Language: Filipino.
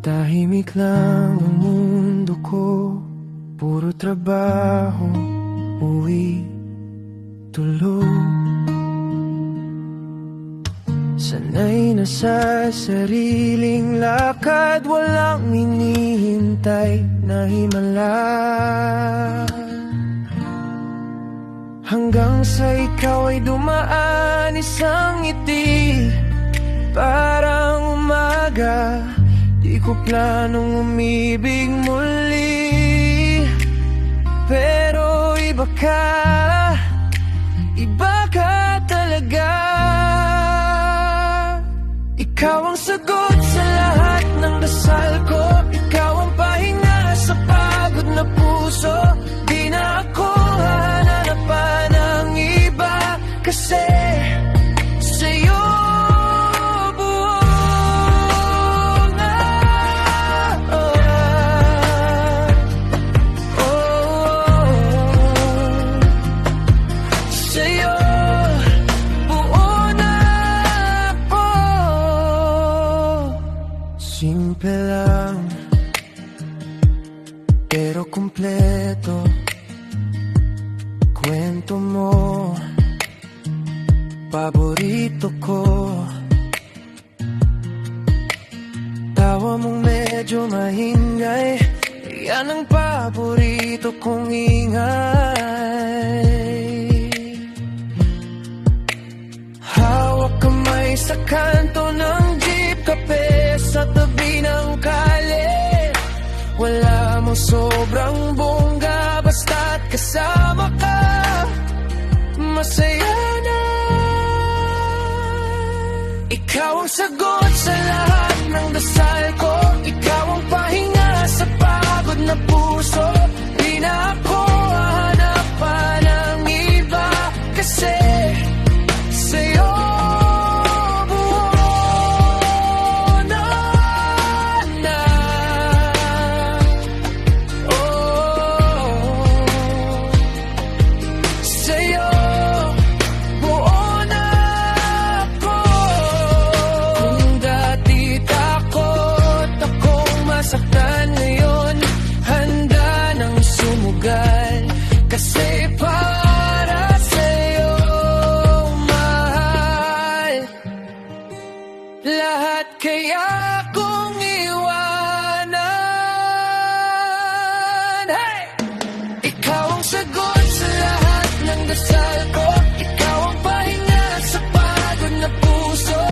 Tahimik lang ang mundo ko, puro trabaho, uwi, tulog. Sanay na sa sariling lakad, walang hinihintay na himala. Hanggang sa ikaw ay dumaan, isang ngiti, parang umaga. Di ko planong umibig muli, pero iba ka talaga. Ikaw ang sagot sa lahat ng dasal ko, ikaw ang pahinga sa pagod na puso. Di na ako hananapan ng iba, kasi sa'yo simple lang, pero kumpleto. Kwento mo, paborito ko. Tawa mong medyo mahingay, yan ang paborito kong ingay. Hawak kamay sa kanto ng jeep, kape sa tabi ng kale. Wala mo sobrang bongga, basta't kasama ka, masaya na. Ikaw ang sagot sa lahat ng dasal ko, ikaw ang pahinga sa pagod na puso. Di na ako hahanapan ng iba, kasi sa'yo lahat, kaya kung